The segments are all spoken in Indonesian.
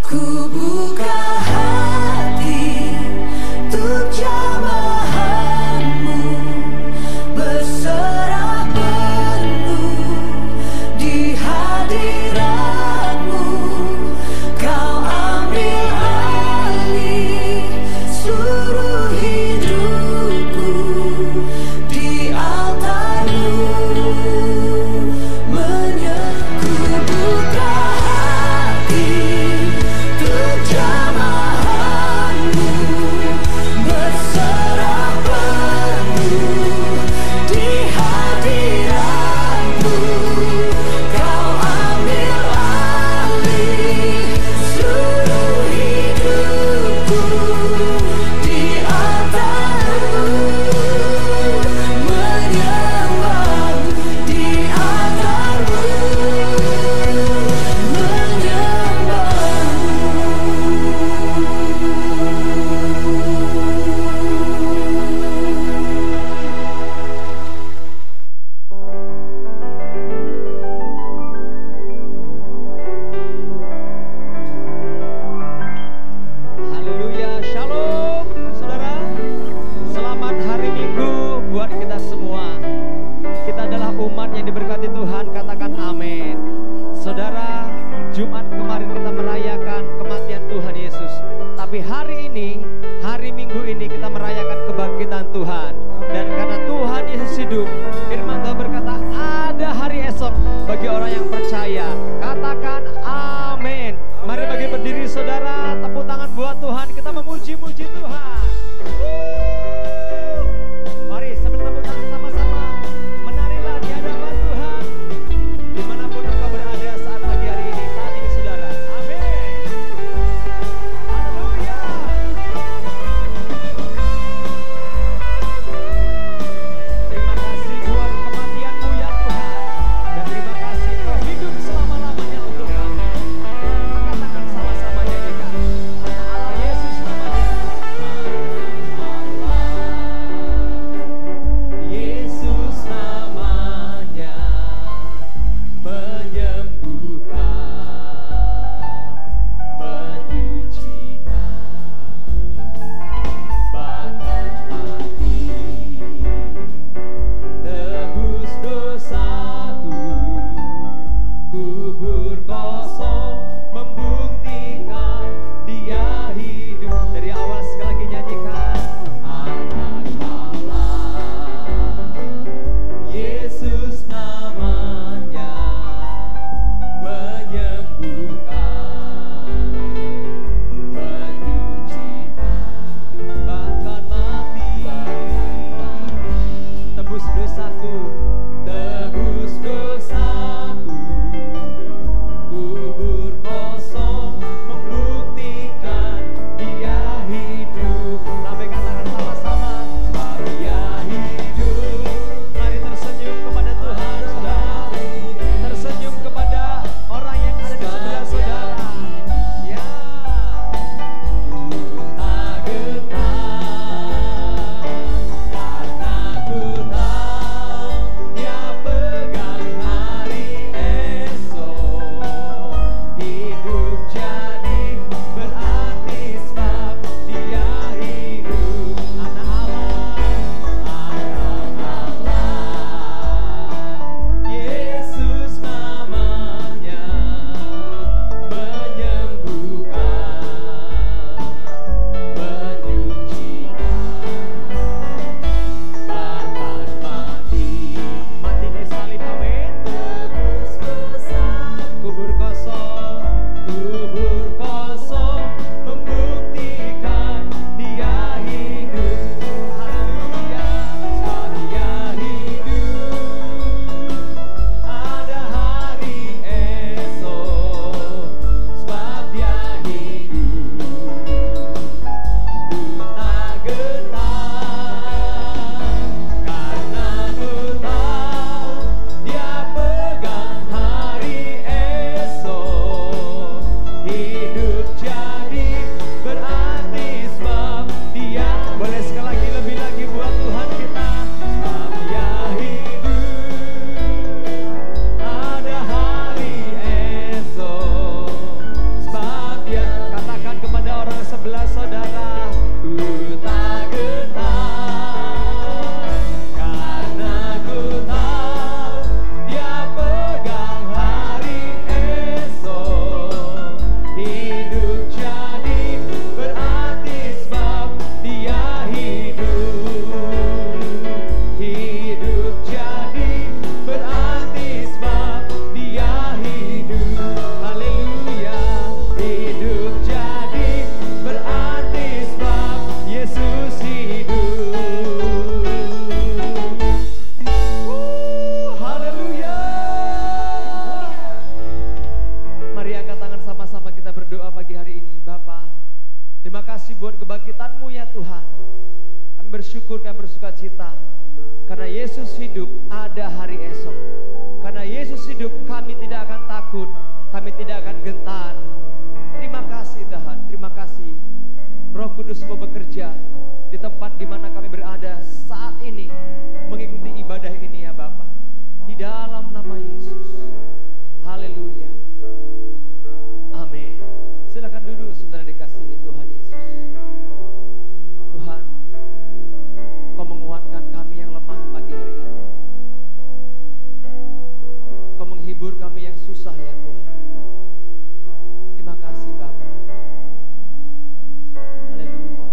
Ku buka hati untuk jamahanmu, berserah penuh di hadiratmu. Kau ambil alih seluruh hidupku di altarmu. Ku buka hati untuk jamahanmu, berserah penuh di hadiratmu. Kau ambil alih seluruh hidupku di altarmu, menyembahmu di altarmu, Haleluya, shalom saudara. Selamat hari Minggu buat kita semua. Kita adalah umat yang diberkati Tuhan, katakan amin. Saudara, Jumat kemarin kita merayakan kematian Tuhan Yesus. Tapi hari ini, hari Minggu ini kita merayakan kebangkitan Tuhan. Dan karena Tuhan Yesus hidup, firman Tuhan berkata ada hari esok bagi orang yang percaya. Katakan amin. Mari bagi berdiri saudara, tepuk tangan buat Tuhan, kita memuji-muji Tuhan. Mari sambil tepuk tangan sama-sama, menarilah di hadapan Tuhan dimanapun engkau berada saat pagi hari ini, saat ini saudara. Amin. Haleluya. Terima kasih Yesus hidup, ada hari esok. Karena Yesus hidup, kami tidak akan takut, kami tidak akan gentar. Terima kasih Tuhan, terima kasih. Roh Kudus mau bekerja di tempat di mana kami berada saat ini, mengikuti ibadah ini ya Bapa. Di dalam nama Yesus. Haleluya. Amin. Silakan duduk saudara dikasihi Tuhan Yesus. Tuhan, Kau menguatkan kami yang lemah pagi hari ini. Kau menghibur kami yang susah ya Tuhan. Terima kasih Bapa. Haleluya.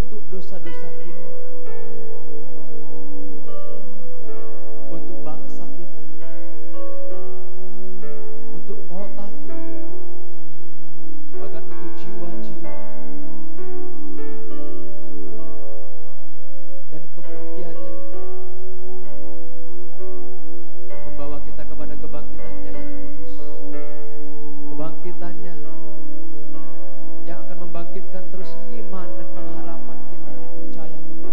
untuk dosa-dosa kita, untuk bangsa kita, untuk kota kita, bahkan untuk jiwa-jiwa. Dan kematiannya membawa kita kepada kebangkitannya yang kudus, kebangkitannya yang akan membangkitkan terus iman dan pengharapan kita yang percaya kepada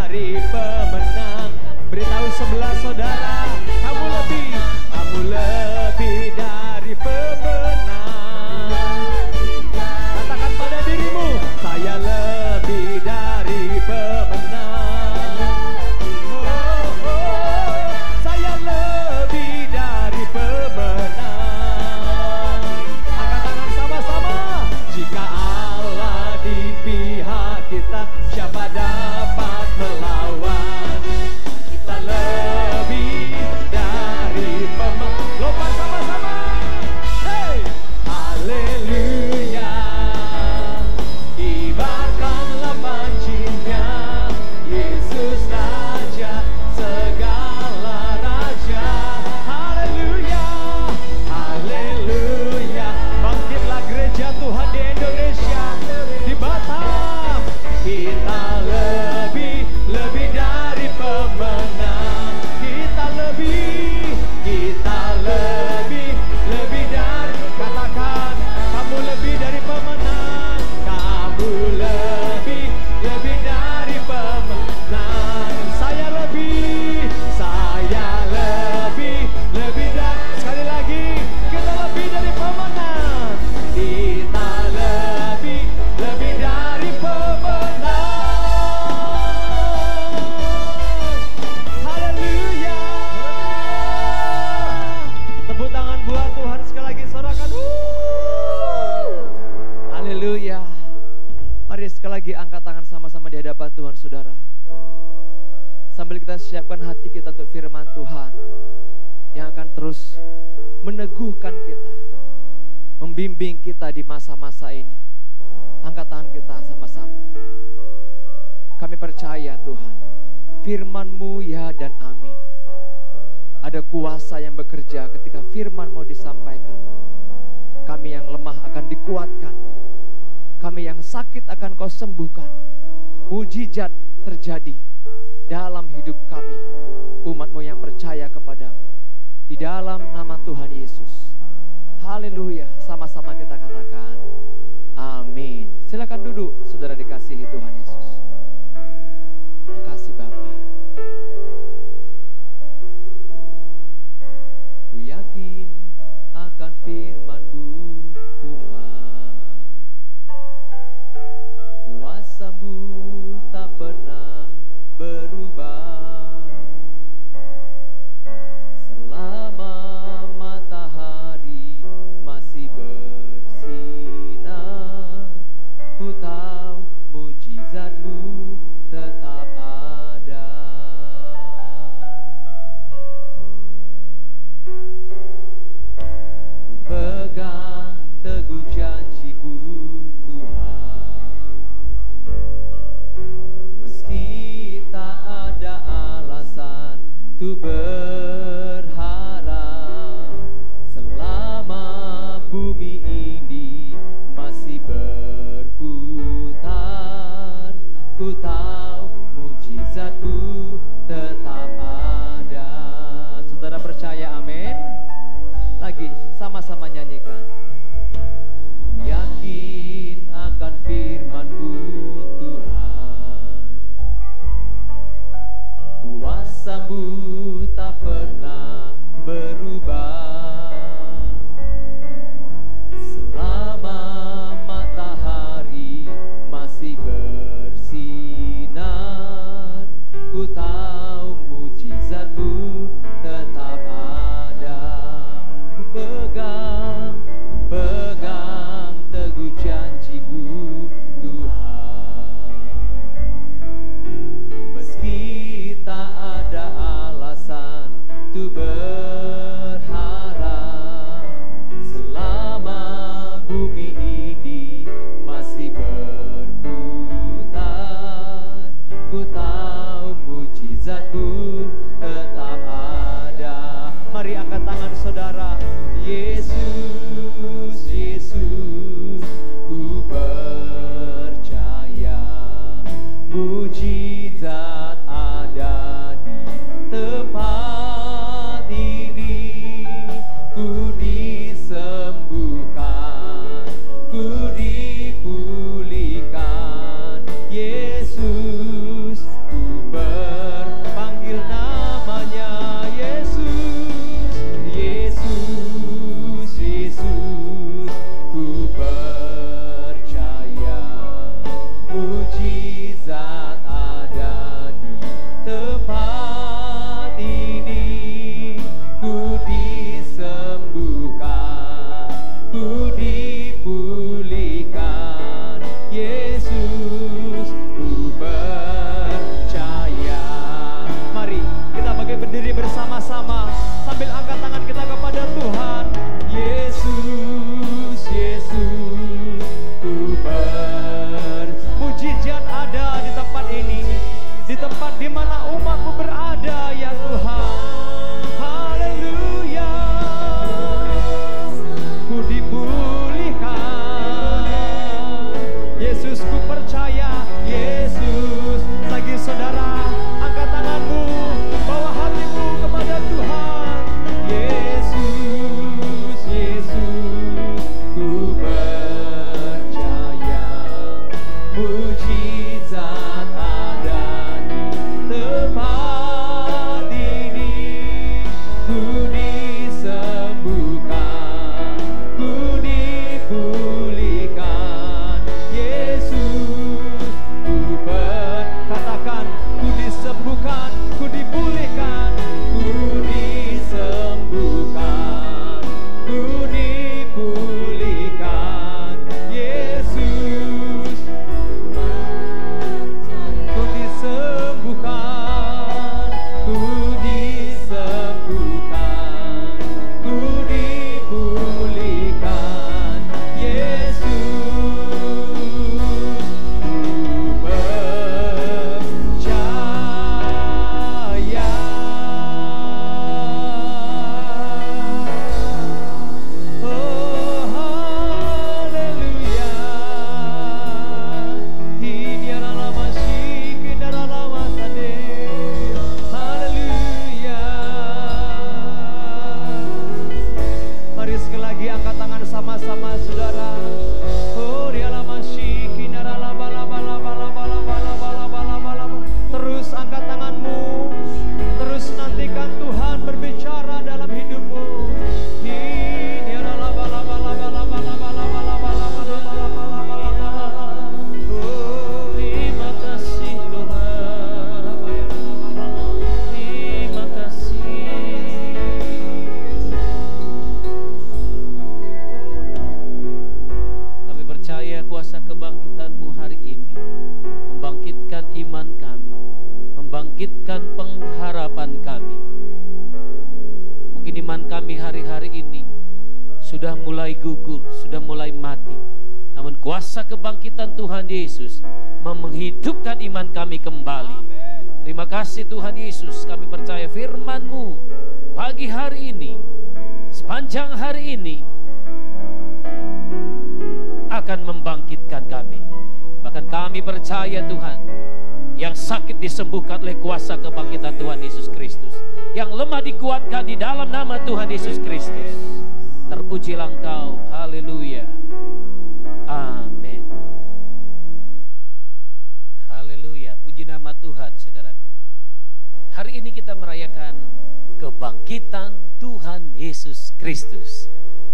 dari pemenang. Beritahu sebelah saudara, kamu lebih dari pemenang. Katakan pada dirimu, saya lebih dari pemenang. Saya lebih dari pemenang. Angkat tangan sama-sama. Jika Allah di pihak kita, siapa dapat melawan? Kita lebih dari pemenang. Lompat sama-sama. Hey, haleluya. Ibaratkanlah pancinya, Yesus Raja segala raja. Haleluya, haleluya. Bangkitlah gereja Tuhan di Indonesia, di Batam. Kita lebih dari pemenang. Kita lebih dari. Katakan, kamu lebih dari pemenang. Kamu lebih dari pemenang. Saya lebih dari. Sekali lagi, kita lebih dari pemenang. Kita lebih dari pemenang. Haleluya. Tepuk tangan buat Tuhan sekali lagi, sorakan. Haleluya. Mari sekali lagi angkat tangan sama-sama di hadapan Tuhan, saudara. Sambil kita siapkan hati kita untuk firman Tuhan yang akan terus meneguhkan kita, membimbing kita di masa-masa ini. Angkat tangan kita sama-sama. Kami percaya Tuhan, firman-Mu ya dan amin. Ada kuasa yang bekerja ketika firman mau disampaikan. Kami yang lemah akan dikuatkan. Kami yang sakit akan Kau sembuhkan. Mujizat terjadi dalam hidup kami, umat-Mu yang percaya kepadamu. Di dalam nama Tuhan Yesus. Haleluya. Sama-sama kita katakan amin. Silakan duduk, saudara dikasihi Tuhan Yesus. Makasih Bapa. Ku yakin akan firman-Mu Tuhan. Kuasa-Mu tak pernah berubah. Selama matahari masih bersinar, ku tahu mujizat-Mu tetap ada. Ku pegang teguh janji-Mu Tuhan. Meski tak ada alasan untuk berharap, selama bumi ini masih berputar, ku tahu mujizat-Mu tetap ada. Saudara percaya amin? Lagi sama-sama nyanyikan. Ku yakin akan firman-Mu Tuhan. Kuasa-Mu tak pernah berubah. Selama matahari masih bersinar, ku tahu mujizat-Mu tetap ada. Ku pegang teguh janji-Mu Tuhan. Meski tak ada alasan untuk berharap, selama bumi ini masih berputar, ku tahu mujizat-Mu tetap ada. Mari angkat tangan saudara. Yesus, Yesus, ku percaya mujizat ada di tempat ini. Ku disembuhkan, ku dipulihkan. Yesus, ku percaya mujizat ada di tempat ini. Ku disembuhkan, ku dipulihkan. Yesus, ku percaya. Mari kita bangkit berdiri bersama-sama sambil angkat tangan kita kepada Tuhan. Yesus, Yesus, ku Mujizat ada di tempat ini, di tempat di mana umat-Mu berada ya Tuhan. Haleluya. Ku dipulihkan. Yesus, ku percaya. Yesus, lagi saudara, angkat tanganmu, bawa hatimu kepada Tuhan. Yesus, Yesus, ku percaya. Mujizat ada di tempat ini. Ku disembuhkan, ku dipulihkan. Yesus, ku Katakan, ku disembuhkan, ku dipulihkan. Ku disembuhkan, ku dipulihkan. Yesus, Ku disembuhkan, ku disembuhkan, ku dipulihkan. Yesus, ku percaya. oh haleluya. Ini adalah masih, ini adalah masade. Haleluya. Mari sekali lagi angkat tangan sama-sama saudara. Oh dialah masih, ini adalah bala. Terus angkat tanganmu, terus nantikan Tuhan berbicara dalam hidupmu. Ini adalah bala. Oh, terima kasih Tuhan. Terima kasih. Kami percaya kuasa kebangkitan-Mu hari ini membangkitkan iman kami, membangkitkan pengharapan kami. Mungkin iman kami hari-hari ini sudah mulai gugur, sudah mulai mati. Namun kuasa kebangkitan Tuhan Yesus menghidupkan iman kami kembali. Terima kasih Tuhan Yesus, kami percaya firman-Mu pagi hari ini, sepanjang hari ini akan membangkitkan kami. Bahkan kami percaya Tuhan, yang sakit disembuhkan oleh kuasa kebangkitan Tuhan Yesus Kristus, yang lemah dikuatkan di dalam nama Tuhan Yesus Kristus. Terpujilah Engkau, haleluya, amin. Haleluya, puji nama Tuhan saudaraku. Hari ini kita merayakan kebangkitan Tuhan Yesus Kristus.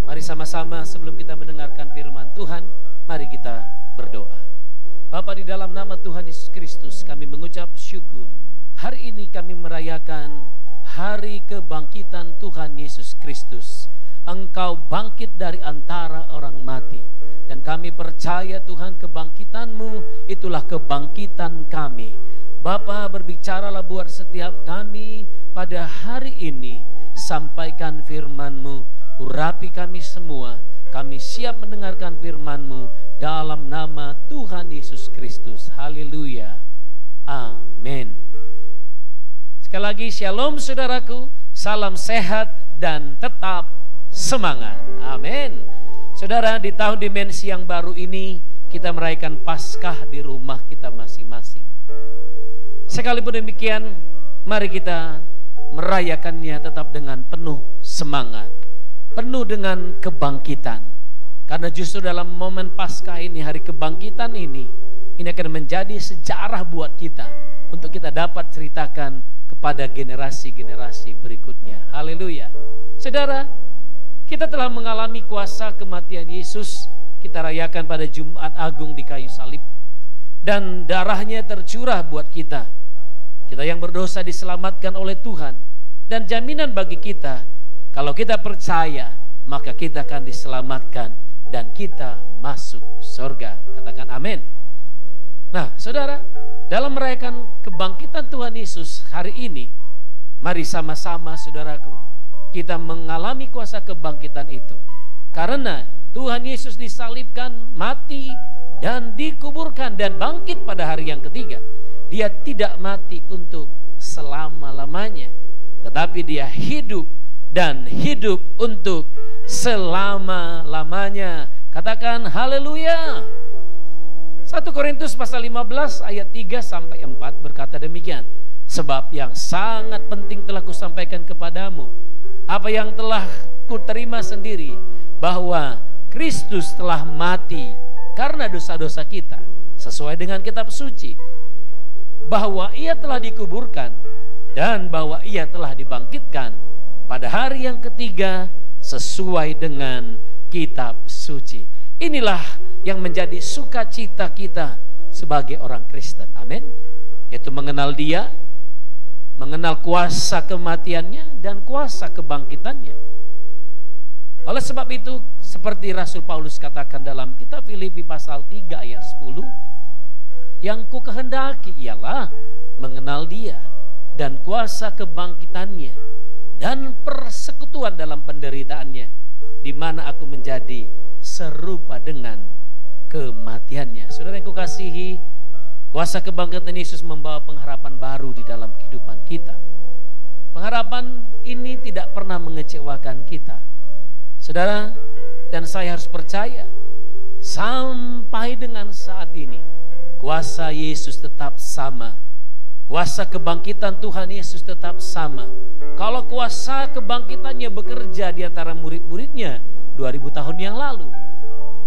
Mari sama-sama sebelum kita mendengarkan firman Tuhan, mari kita berdoa. Bapa, di dalam nama Tuhan Yesus Kristus kami mengucap syukur. Hari ini kami merayakan hari kebangkitan Tuhan Yesus Kristus. Engkau bangkit dari antara orang mati. Dan kami percaya Tuhan, kebangkitan-Mu itulah kebangkitan kami. Bapa, berbicaralah buat setiap kami pada hari ini. Sampaikan firman-Mu, urapi kami semua. Kami siap mendengarkan firman-Mu dalam nama Tuhan Yesus Kristus. Haleluya. Amin. Sekali lagi, shalom saudaraku. Salam sehat dan tetap semangat. Amin. Saudara, di tahun dimensi yang baru ini kita merayakan Paskah di rumah kita masing-masing. Sekalipun demikian, mari kita merayakannya tetap dengan penuh semangat, penuh dengan kebangkitan. Karena justru dalam momen Paskah ini, hari kebangkitan ini akan menjadi sejarah buat kita untuk kita dapat ceritakan kepada generasi-generasi berikutnya. Haleluya. Saudara, kita telah mengalami kuasa kematian Yesus, kita rayakan pada Jumat Agung di kayu salib. dan darahnya tercurah buat kita. Kita yang berdosa diselamatkan oleh Tuhan, dan jaminan bagi kita, kalau kita percaya, maka kita akan diselamatkan dan kita masuk surga. Katakan amin. Nah, saudara, dalam merayakan kebangkitan Tuhan Yesus hari ini, mari sama-sama saudaraku, kita mengalami kuasa kebangkitan itu. Karena Tuhan Yesus disalibkan, mati, dan dikuburkan dan bangkit pada hari yang ketiga. Dia tidak mati untuk selama-lamanya, tetapi dia hidup dan hidup untuk selama-lamanya. Katakan haleluya. 1 Korintus pasal 15 ayat 3 sampai 4 berkata demikian. Sebab yang sangat penting telah kusampaikan kepadamu, apa yang telah kuterima sendiri, bahwa Kristus telah mati karena dosa-dosa kita, sesuai dengan kitab suci, bahwa ia telah dikuburkan, dan bahwa ia telah dibangkitkan pada hari yang ketiga sesuai dengan kitab suci. Inilah yang menjadi sukacita kita sebagai orang Kristen. Amin. Yaitu mengenal Dia, mengenal kuasa kematiannya dan kuasa kebangkitannya. Oleh sebab itu, seperti Rasul Paulus katakan dalam kitab Filipi pasal 3 ayat 10, yang ku kehendaki ialah mengenal Dia dan kuasa kebangkitannya dan persekutuan dalam penderitaannya, di mana aku menjadi serupa dengan kematiannya. Saudara yang kukasihi, kuasa kebangkitan Yesus membawa pengharapan baru di dalam kehidupan kita. Pengharapan ini tidak pernah mengecewakan kita. Saudara dan saya harus percaya, sampai dengan saat ini kuasa Yesus tetap sama. Kuasa kebangkitan Tuhan Yesus tetap sama. Kalau kuasa kebangkitannya bekerja di antara murid-muridnya 2000 tahun yang lalu,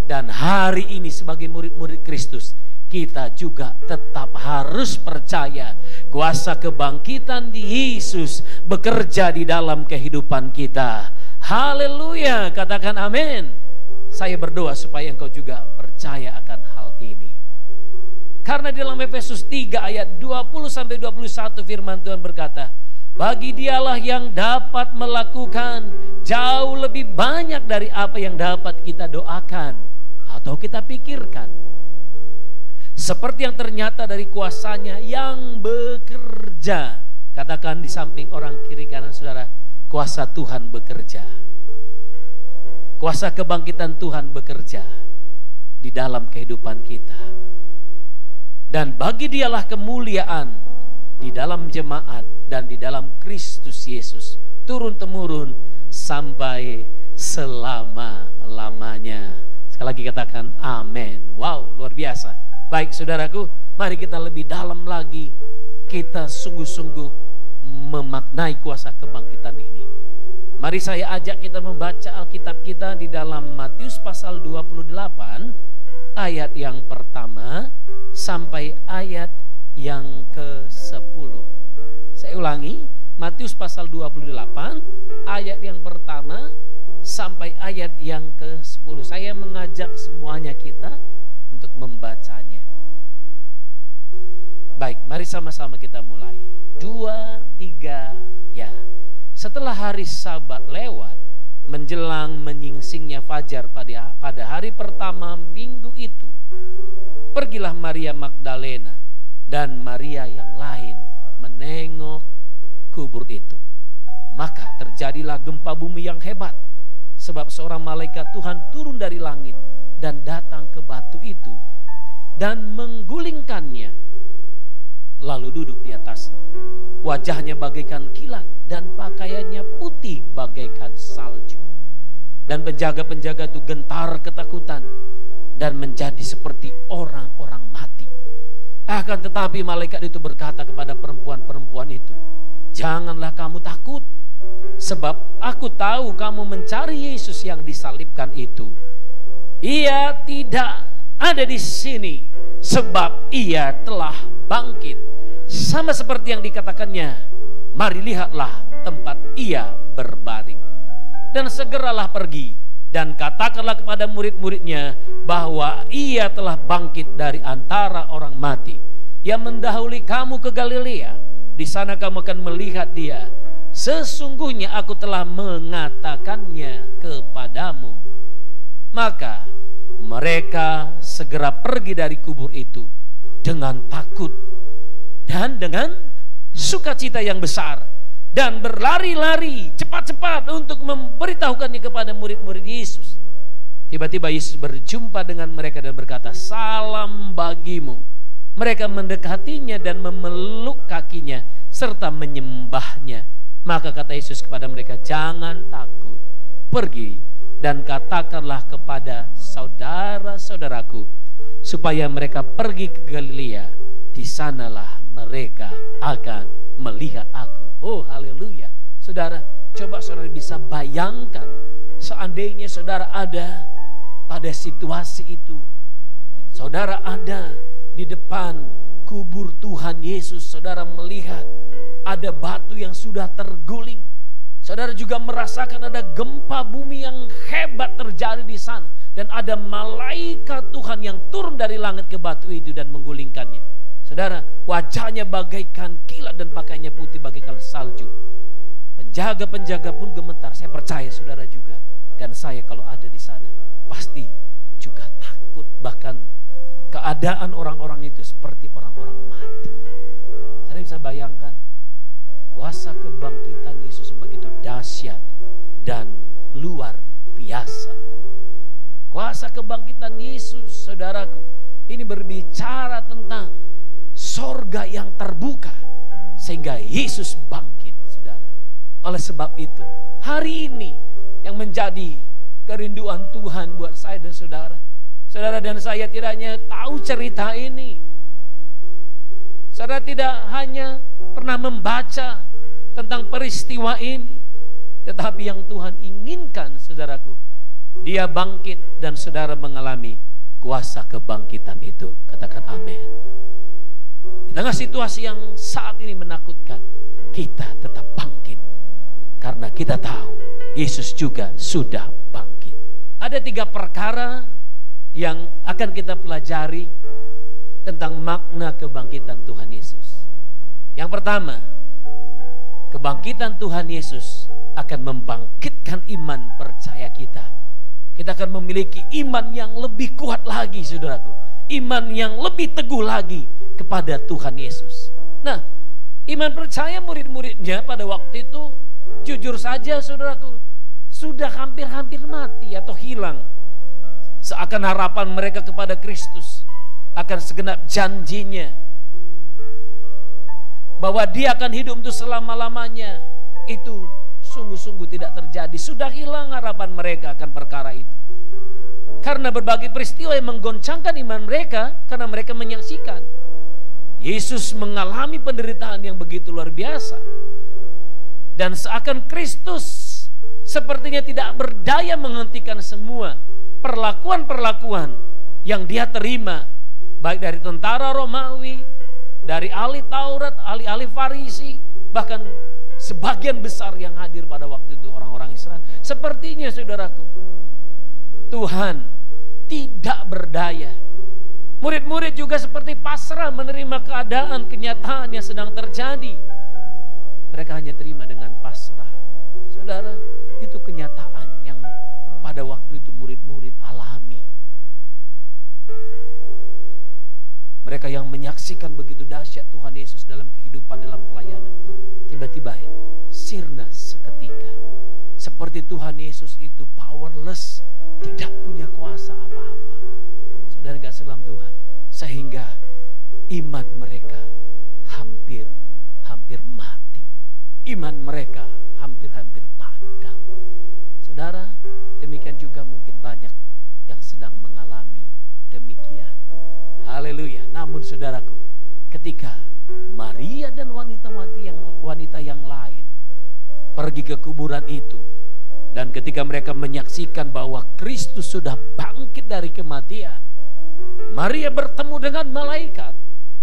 dan hari ini sebagai murid-murid Kristus, kita juga tetap harus percaya kuasa kebangkitan di Yesus bekerja di dalam kehidupan kita. Haleluya, katakan amin. Saya berdoa supaya engkau juga percaya akan hal ini. Karena di dalam Efesus 3 ayat 20-21 firman Tuhan berkata, bagi Dialah yang dapat melakukan jauh lebih banyak dari apa yang dapat kita doakan atau kita pikirkan, seperti yang ternyata dari kuasanya yang bekerja. Katakan di samping orang kiri kanan saudara, kuasa Tuhan bekerja. Kuasa kebangkitan Tuhan bekerja di dalam kehidupan kita. Dan bagi Dialah kemuliaan di dalam jemaat dan di dalam Kristus Yesus, turun-temurun sampai selama-lamanya. Sekali lagi katakan amin. Wow, luar biasa. Baik saudaraku, mari kita lebih dalam lagi, kita sungguh-sungguh memaknai kuasa kebangkitan ini. Mari saya ajak kita membaca Alkitab kita di dalam Matius pasal 28 ayat yang pertama sampai ayat yang ke-10. Saya ulangi, Matius pasal 28 ayat yang pertama sampai ayat yang ke-10. Saya mengajak semuanya kita untuk membacanya. Baik, mari sama-sama kita mulai. 2, 3, ya. Setelah hari Sabat lewat, menjelang menyingsingnya fajar pada hari pertama minggu itu, pergilah Maria Magdalena dan Maria yang lain menengok kubur itu. Maka terjadilah gempa bumi yang hebat, sebab seorang malaikat Tuhan turun dari langit dan datang ke batu itu dan menggulingkannya, lalu duduk di atasnya. Wajahnya bagaikan kilat dan pakaiannya putih bagaikan salju. Dan penjaga-penjaga itu gentar ketakutan dan menjadi seperti orang-orang mati. Akan tetapi malaikat itu berkata kepada perempuan-perempuan itu, janganlah kamu takut, sebab aku tahu kamu mencari Yesus yang disalibkan itu. Ia tidak ada di sini, sebab ia telah bangkit. Sama seperti yang dikatakannya, mari lihatlah tempat ia berbaring. Dan segeralah pergi dan katakanlah kepada murid-muridnya bahwa ia telah bangkit dari antara orang mati. Ia mendahului kamu ke Galilea. Di sana kamu akan melihat dia. Sesungguhnya aku telah mengatakannya kepadamu. Maka mereka segera pergi dari kubur itu dengan takut dan dengan sukacita yang besar, dan berlari-lari cepat-cepat untuk memberitahukannya kepada murid-murid Yesus. Tiba-tiba Yesus berjumpa dengan mereka dan berkata, "Salam bagimu." Mereka mendekatinya dan memeluk kakinya serta menyembahnya. Maka kata Yesus kepada mereka, "Jangan takut, pergi dan katakanlah kepada saudara-saudaraku supaya mereka pergi ke Galilea. Di sanalah mereka akan melihat aku." Oh, haleluya. Saudara, coba saudara bisa bayangkan seandainya saudara ada pada situasi itu. Saudara ada di depan kubur Tuhan Yesus. Saudara melihat ada batu yang sudah terguling. Saudara juga merasakan ada gempa bumi yang hebat terjadi di sana. Dan ada malaikat Tuhan yang turun dari langit ke batu itu dan menggulingkannya. Saudara, wajahnya bagaikan kilat dan pakaiannya putih bagaikan salju. Penjaga-penjaga pun gemetar. Saya percaya saudara juga. Dan saya kalau ada di sana pasti juga takut. Bahkan keadaan orang-orang itu seperti orang-orang mati. Saya bisa bayangkan kuasa kebangkitan Yesus begitu dahsyat dan luar biasa. Kuasa kebangkitan Yesus, saudaraku, ini berbicara tentang sorga yang terbuka sehingga Yesus bangkit, saudara. Oleh sebab itu, hari ini yang menjadi kerinduan Tuhan buat saya dan saudara. Saudara dan saya tidak hanya tahu cerita ini. Saudara tidak hanya pernah membaca tentang peristiwa ini, tetapi yang Tuhan inginkan, saudaraku, dia bangkit dan saudara mengalami kuasa kebangkitan itu. Katakan amin. Di tengah situasi yang saat ini menakutkan, kita tetap bangkit karena kita tahu Yesus juga sudah bangkit. Ada 3 perkara yang akan kita pelajari tentang makna kebangkitan Tuhan Yesus. Yang pertama, kebangkitan Tuhan Yesus akan membangkitkan iman percaya kita. Kita akan memiliki iman yang lebih kuat lagi, saudaraku. Iman yang lebih teguh lagi kepada Tuhan Yesus. Nah, iman percaya murid-muridnya pada waktu itu, jujur saja saudaraku, sudah hampir-hampir mati atau hilang. Seakan harapan mereka kepada Kristus akan segenap janjinya bahwa dia akan hidup untuk selama-lamanya, itu sungguh-sungguh tidak terjadi. Sudah hilang harapan mereka akan perkara itu. Karena berbagai peristiwa yang menggoncangkan iman mereka, karena mereka menyaksikan Yesus mengalami penderitaan yang begitu luar biasa. Dan seakan Kristus sepertinya tidak berdaya menghentikan semua perlakuan-perlakuan yang dia terima, baik dari tentara Romawi, dari ahli Taurat, ahli-ahli Farisi, bahkan sebagian besar yang hadir pada waktu itu orang-orang Israel. Sepertinya saudaraku, Tuhan tidak berdaya. Murid-murid juga seperti pasrah menerima keadaan, kenyataan yang sedang terjadi. Mereka hanya terima dengan pasrah. Saudara, itu kenyataan yang pada waktu itu murid-murid alami. Mereka yang menyaksikan begitu dahsyat Tuhan Yesus dalam kehidupan, dalam pelayanan, tiba-tiba sirna seketika. Seperti Tuhan Yesus itu powerless, tidak punya kuasa apa-apa. Saudara kasih dalam Tuhan, sehingga iman mereka hampir mati. Iman mereka hampir padam. Saudara, demikian juga mungkin banyak yang sedang mengalami demikian. Haleluya. Namun saudaraku, ketika Maria dan wanita yang lain pergi ke kuburan itu, dan ketika mereka menyaksikan bahwa Kristus sudah bangkit dari kematian, Maria bertemu dengan malaikat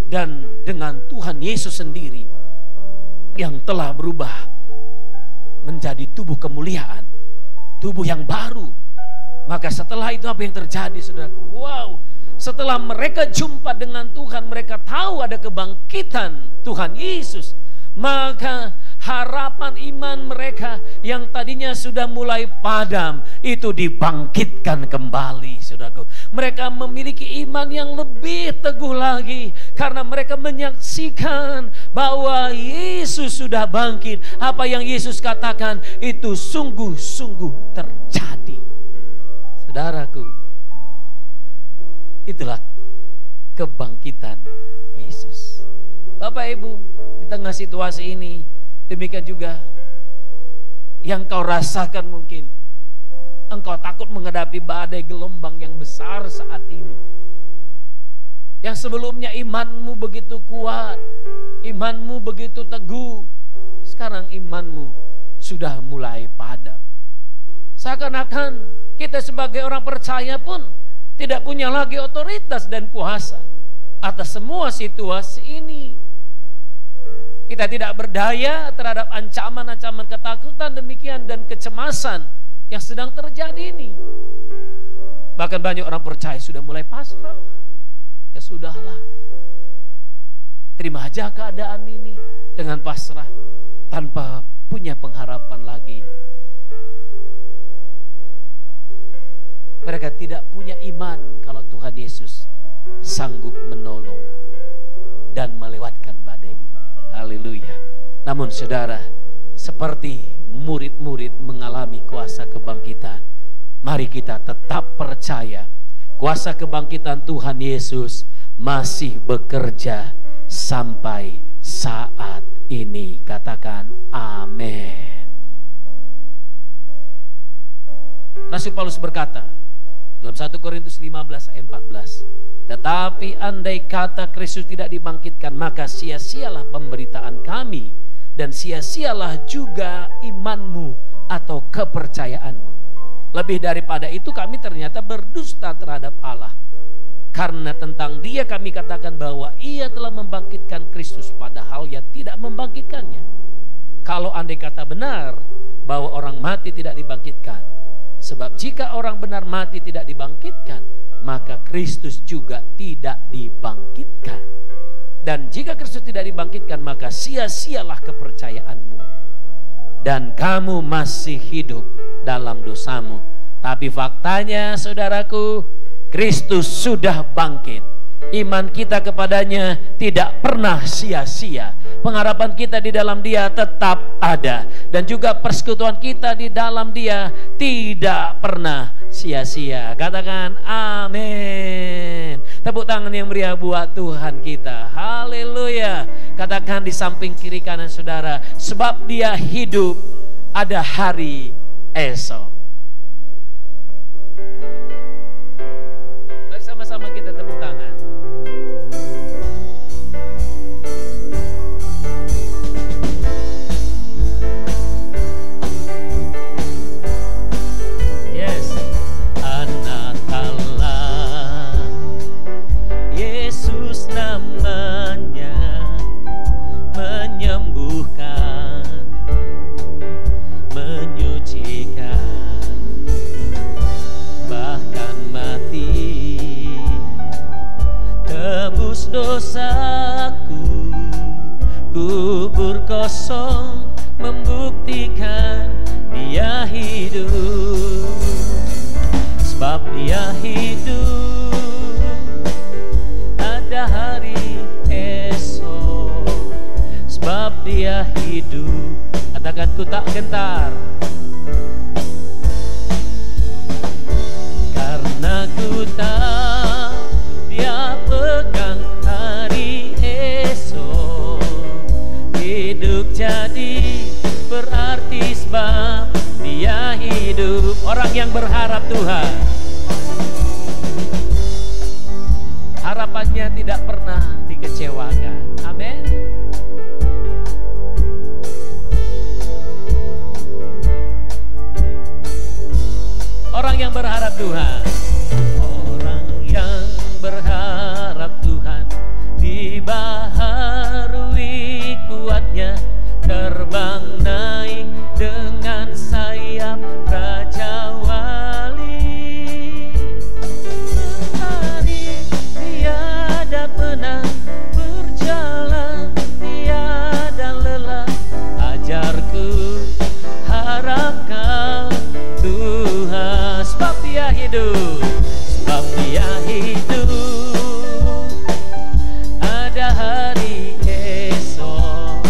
dan dengan Tuhan Yesus sendiri yang telah berubah menjadi tubuh kemuliaan, tubuh yang baru, Maka setelah itu apa yang terjadi, saudaraku? Wow, setelah mereka jumpa dengan Tuhan, mereka tahu ada kebangkitan Tuhan Yesus. Maka harapan iman mereka yang tadinya sudah mulai padam itu dibangkitkan kembali, saudaraku. Mereka memiliki iman yang lebih teguh lagi karena mereka menyaksikan bahwa Yesus sudah bangkit. Apa yang Yesus katakan itu sungguh-sungguh terjadi. Saudaraku, itulah kebangkitan Yesus. Bapak Ibu, di tengah situasi ini, demikian juga yang kau rasakan mungkin. Engkau takut menghadapi badai gelombang yang besar saat ini. Yang sebelumnya imanmu begitu kuat, imanmu begitu teguh, sekarang imanmu sudah mulai padam. Seakan-akan kita sebagai orang percaya pun tidak punya lagi otoritas dan kuasa atas semua situasi ini. Kita tidak berdaya terhadap ancaman-ancaman ketakutan demikian dan kecemasan yang sedang terjadi ini. Bahkan banyak orang percaya sudah mulai pasrah. Ya sudahlah, terima aja keadaan ini dengan pasrah tanpa punya pengharapan lagi. Mereka tidak punya iman kalau Tuhan Yesus sanggup menolong dan melewatkan badai ini. Haleluya. Namun saudara, seperti murid-murid mengalami kuasa kebangkitan, mari kita tetap percaya kuasa kebangkitan Tuhan Yesus masih bekerja sampai saat ini. Katakan amin. Rasul Paulus berkata dalam 1 Korintus 15 ayat 14, tetapi andai kata Kristus tidak dibangkitkan, maka sia-sialah pemberitaan kami dan sia-sialah juga imanmu atau kepercayaanmu. Lebih daripada itu kami ternyata berdusta terhadap Allah, karena tentang Dia kami katakan bahwa Ia telah membangkitkan Kristus, padahal Ia tidak membangkitkannya. Kalau andai kata benar bahwa orang mati tidak dibangkitkan, sebab jika orang benar mati tidak dibangkitkan, maka Kristus juga tidak dibangkitkan. Dan jika Kristus tidak dibangkitkan, maka sia-sialah kepercayaanmu, dan kamu masih hidup dalam dosamu. Tapi faktanya saudaraku, Kristus sudah bangkit. Iman kita kepadanya tidak pernah sia-sia. Pengharapan kita di dalam Dia tetap ada, dan juga persekutuan kita di dalam Dia tidak pernah sia-sia. Katakan amin. Tepuk tangan yang meriah buat Tuhan kita. Haleluya. Katakan di samping kiri kanan saudara, sebab Dia hidup, ada hari esok. Bersama-sama kita tepuk tangan. Namanya menyembuhkan, menyucikan, bahkan mati tebus dosaku. Kubur kosong membuktikan Dia hidup, sebab Dia hidup, ada hari esok, sebab Dia hidup. Katakan ku tak gentar, karena ku tahu Dia pegang hari esok. Hidup jadi berarti sebab Dia hidup. Orang yang berharap Tuhan, harapannya tidak pernah dikecewakan. Amin. Orang yang berharap Tuhan, orang yang berharap Tuhan, dibaharui kuatnya, terbang naik dengan sayap Raja Wali. hari esok.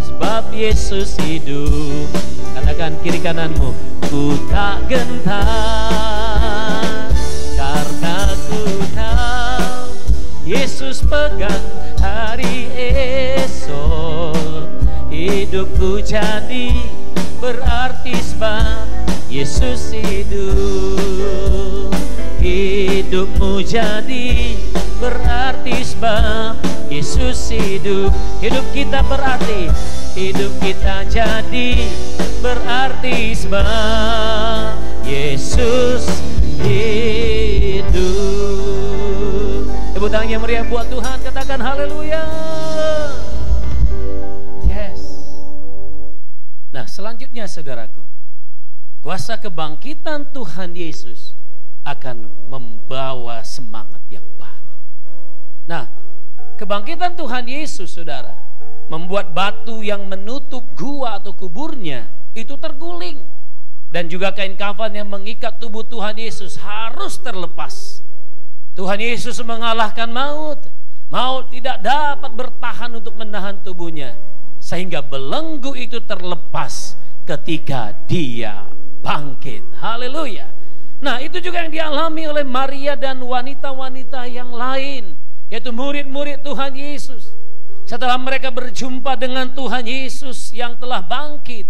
Sebab Yesus hidup. Katakan kiri kananmu, ku tak gentar, karena ku tahu Yesus pegang hari esok. Hidupku jadi berarti sebab Yesus hidup. Hidupmu jadi berarti sebab Yesus hidup. Hidup kita berarti, hidup kita jadi berarti sebab Yesus hidup. Tepuk tangan yang meriah buat Tuhan, katakan haleluya. Yes. Nah, selanjutnya saudaraku, kuasa kebangkitan Tuhan Yesus akan membawa semangat yang baru. Nah, kebangkitan Tuhan Yesus, saudara, membuat batu yang menutup gua atau kuburnya itu terguling. Dan juga kain kafan yang mengikat tubuh Tuhan Yesus harus terlepas. Tuhan Yesus mengalahkan maut. Maut tidak dapat bertahan untuk menahan tubuhnya, sehingga belenggu itu terlepas ketika dia bangkit. Haleluya. Nah, itu juga yang dialami oleh Maria dan wanita-wanita yang lain, yaitu murid-murid Tuhan Yesus. Setelah mereka berjumpa dengan Tuhan Yesus yang telah bangkit,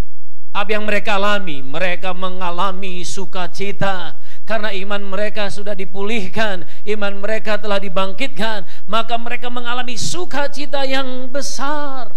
apa yang mereka alami? Mereka mengalami sukacita karena iman mereka sudah dipulihkan, iman mereka telah dibangkitkan. Maka mereka mengalami sukacita yang besar.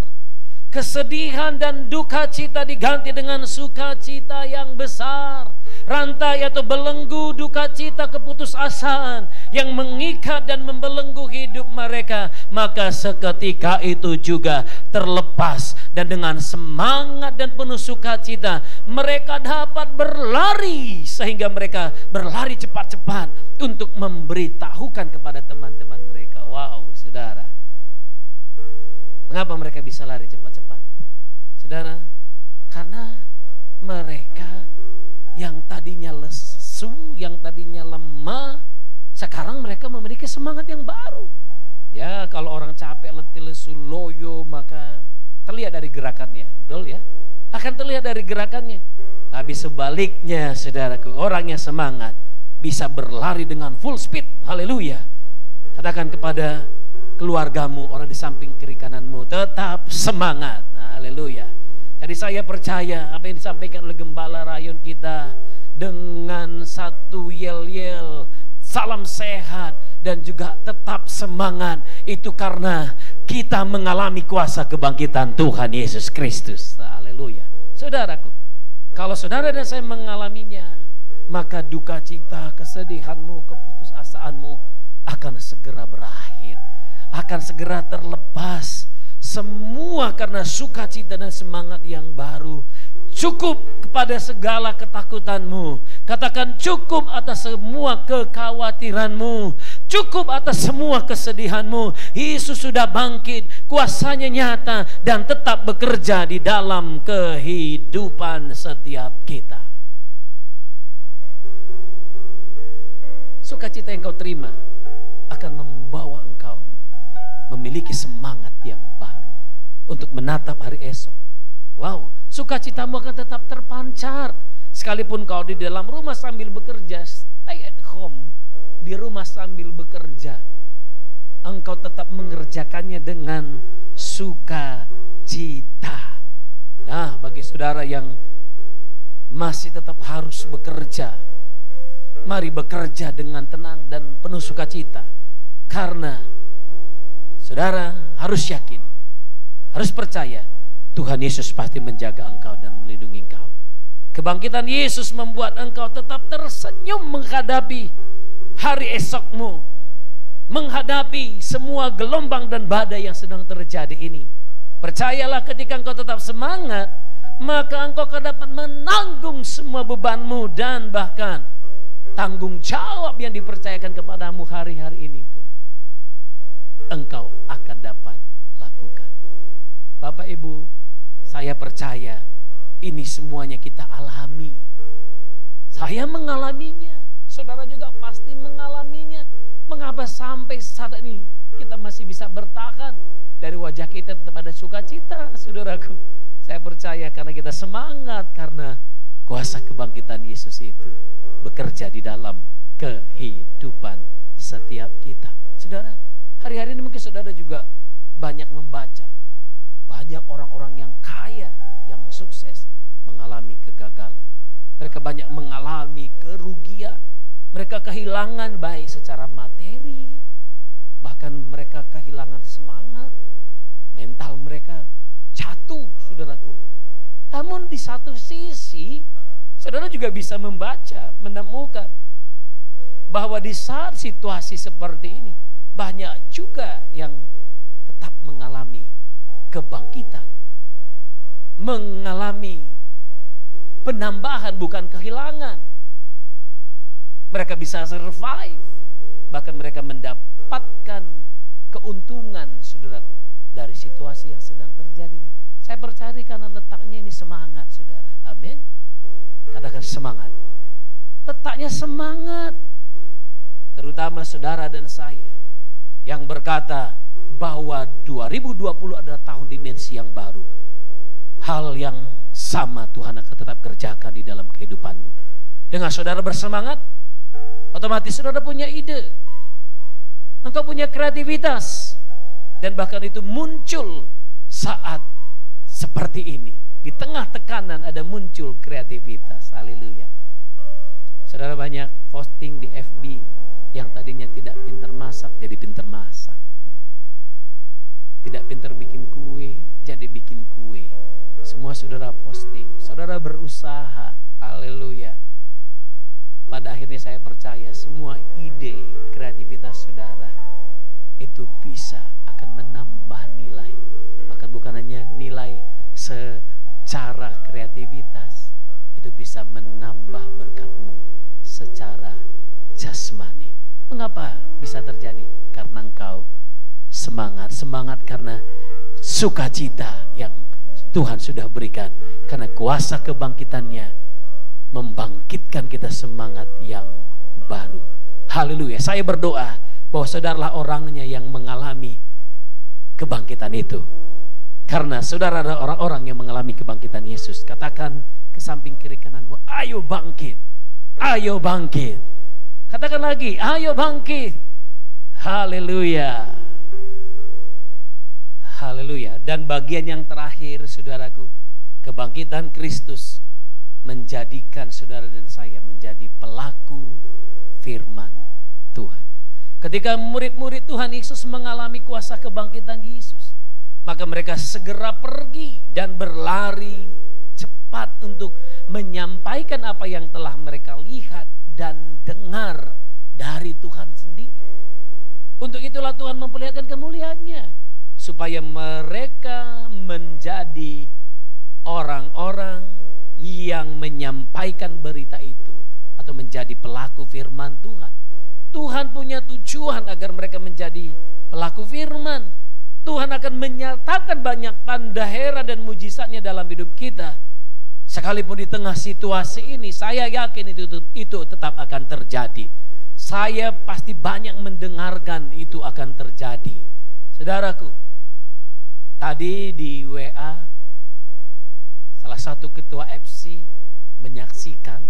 Kesedihan dan duka cita diganti dengan sukacita yang besar. Rantai atau belenggu duka cita keputusasaan yang mengikat dan membelenggu hidup mereka, maka seketika itu juga terlepas. Dan dengan semangat dan penuh sukacita mereka dapat berlari, sehingga mereka berlari cepat-cepat untuk memberitahukan kepada teman-teman mereka. Wow, saudara, mengapa mereka bisa lari cepat-cepat? Saudara, karena mereka yang tadinya lesu, yang tadinya lemah, sekarang mereka memiliki semangat yang baru. Ya, kalau orang capek, letih, lesu, loyo, maka terlihat dari gerakannya, betul ya? Akan terlihat dari gerakannya. Tapi sebaliknya, saudaraku, orang yang semangat bisa berlari dengan full speed. Haleluya. Katakan kepada keluargamu, orang di samping kiri kananmu, tetap semangat. Haleluya. Jadi saya percaya apa yang disampaikan oleh Gembala Rayon kita dengan satu yel-yel, salam sehat dan juga tetap semangat, itu karena kita mengalami kuasa kebangkitan Tuhan Yesus Kristus. Haleluya. Saudaraku, kalau saudara dan saya mengalaminya, maka duka cita, kesedihanmu, keputusasaanmu akan segera berakhir, akan segera terlepas. Semua karena sukacita dan semangat yang baru. Cukup kepada segala ketakutanmu. Katakan cukup atas semua kekhawatiranmu. Cukup atas semua kesedihanmu. Yesus sudah bangkit, kuasanya nyata dan tetap bekerja di dalam kehidupan setiap kita. Sukacita yang kau terima akan membawa engkau memiliki semangat yang baru untuk menatap hari esok. Wow, sukacitamu akan tetap terpancar. Sekalipun kau di dalam rumah sambil bekerja, stay at home, di rumah sambil bekerja, engkau tetap mengerjakannya dengan sukacita. Nah, bagi saudara yang masih tetap harus bekerja, mari bekerja dengan tenang dan penuh sukacita. Karena saudara harus yakin, harus percaya, Tuhan Yesus pasti menjaga engkau dan melindungi engkau. Kebangkitan Yesus membuat engkau tetap tersenyum menghadapi hari esokmu, menghadapi semua gelombang dan badai yang sedang terjadi ini. Percayalah, ketika engkau tetap semangat, maka engkau akan dapat menanggung semua bebanmu dan bahkan tanggung jawab yang dipercayakan kepadamu hari-hari ini pun engkau akan dapat lakukan. Bapak Ibu, saya percaya ini semuanya kita alami. Saya mengalaminya, saudara juga pasti mengalaminya. Mengapa sampai saat ini kita masih bisa bertahan? Dari wajah kita tetap ada sukacita, saudaraku. Saya percaya karena kita semangat, karena kuasa kebangkitan Yesus itu bekerja di dalam kehidupan setiap kita. Saudara, hari-hari ini mungkin saudara juga banyak membaca. Banyak orang-orang yang kaya, yang sukses mengalami kegagalan. Mereka banyak mengalami kerugian. Mereka kehilangan baik secara materi, bahkan mereka kehilangan semangat, mental mereka jatuh, saudaraku. Namun di satu sisi, saudara juga bisa membaca, menemukan bahwa di saat situasi seperti ini, banyak juga yang tetap mengalami kebangkitan, mengalami penambahan bukan kehilangan. Mereka bisa survive, bahkan mereka mendapatkan keuntungan, saudaraku, dari situasi yang sedang terjadi ini. Saya percaya karena letaknya ini semangat, saudara. Amin. Katakan semangat. Letaknya semangat. Terutama saudara dan saya yang berkata bahwa 2020 adalah tahun dimensi yang baru. Hal yang sama Tuhan akan tetap kerjakan di dalam kehidupanmu. Dengan saudara bersemangat, otomatis saudara punya ide, engkau punya kreativitas, dan bahkan itu muncul saat seperti ini. Di tengah tekanan ada muncul kreativitas. Haleluya. Saudara banyak posting di FB yang tadinya tidak pintar masak jadi pintar masak, tidak pintar bikin kue jadi bikin kue. Semua saudara posting, saudara berusaha. Haleluya. Pada akhirnya saya percaya semua ide kreativitas saudara itu bisa akan menambah nilai. Bahkan bukan hanya nilai secara kreativitas, itu bisa menambah berkatmu secara jasmani. Mengapa bisa terjadi? Karena engkau semangat. Semangat karena sukacita yang Tuhan sudah berikan. Karena kuasa kebangkitannya membangkitkan kita semangat yang baru. Haleluya. Saya berdoa bahwa saudaralah orangnya yang mengalami kebangkitan itu. Karena saudara adalah orang-orang yang mengalami kebangkitan Yesus. Katakan ke samping kiri kananmu, ayo bangkit. Ayo bangkit. Katakan lagi, ayo bangkit. Haleluya. Haleluya. Dan bagian yang terakhir, saudaraku, kebangkitan Kristus menjadikan saudara dan saya menjadi pelaku firman Tuhan. Ketika murid-murid Tuhan Yesus mengalami kuasa kebangkitan Yesus, maka mereka segera pergi dan berlari cepat untuk menyampaikan apa yang telah mereka lihat dan dengar dari Tuhan sendiri. Untuk itulah Tuhan memperlihatkan kemuliaannya, supaya mereka menjadi orang-orang yang menyampaikan berita itu atau menjadi pelaku firman Tuhan. Tuhan punya tujuan agar mereka menjadi pelaku firman. Tuhan akan menyatakan banyak tanda heran dan mujizatnya dalam hidup kita. Sekalipun di tengah situasi ini, saya yakin itu tetap akan terjadi. Saya pasti banyak mendengarkan itu akan terjadi. Saudaraku, tadi di WA salah satu ketua FC menyaksikan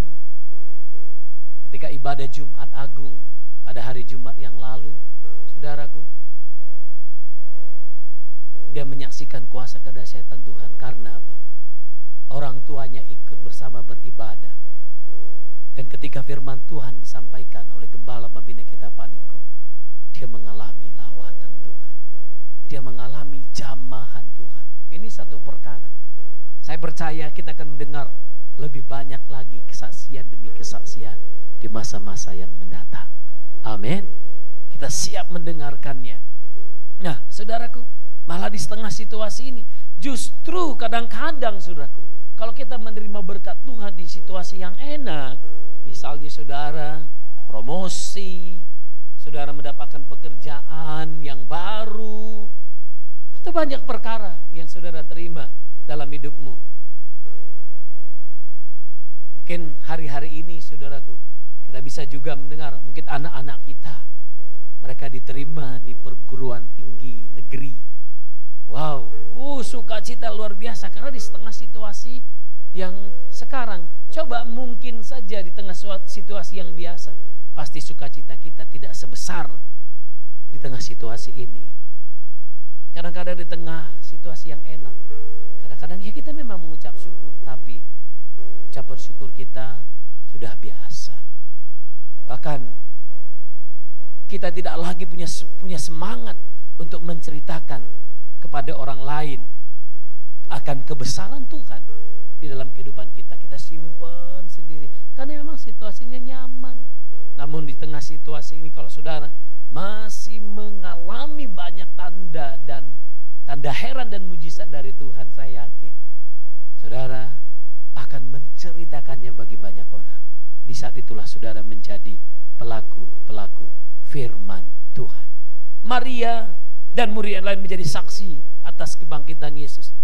ketika ibadah Jumat Agung pada hari Jumat yang lalu, saudaraku, dia menyaksikan kuasa kedahsyatan Tuhan. Karena apa? Orang tuanya ikut bersama beribadah. Dan ketika firman Tuhan disampaikan oleh Gembala Pembina kita Paniko, dia mengalami lawatan Tuhan. Dia mengalami jamahan Tuhan. Ini satu perkara. Saya percaya kita akan mendengar lebih banyak lagi kesaksian demi kesaksian di masa-masa yang mendatang. Amin. Kita siap mendengarkannya. Nah, saudaraku, malah di setengah situasi ini, justru kadang-kadang, saudaraku, kalau kita menerima berkat Tuhan di situasi yang enak, misalnya saudara promosi, saudara mendapatkan pekerjaan yang baru, atau banyak perkara yang saudara terima dalam hidupmu. Mungkin hari-hari ini, saudaraku, kita bisa juga mendengar mungkin anak-anak kita Mereka diterima di perguruan tinggi negeri. Wow, sukacita luar biasa karena di setengah situasi yang sekarang, coba mungkin saja di tengah situasi yang biasa, pasti sukacita kita tidak sebesar di tengah situasi ini. Kadang-kadang di tengah situasi yang enak, kadang-kadang ya kita memang mengucap syukur, tapi ucapan syukur kita sudah biasa. Bahkan kita tidak lagi punya semangat untuk menceritakan kepada orang lain akan kebesaran Tuhan di dalam kehidupan kita. Kita simpan sendiri karena memang situasinya nyaman. Namun di tengah situasi ini, kalau saudara masih mengalami banyak tanda heran dan mujizat dari Tuhan, saya yakin saudara akan menceritakannya bagi banyak orang. Di saat itulah saudara menjadi pelaku firman Tuhan. Maria dan murid yang lain menjadi saksi atas kebangkitan Yesus.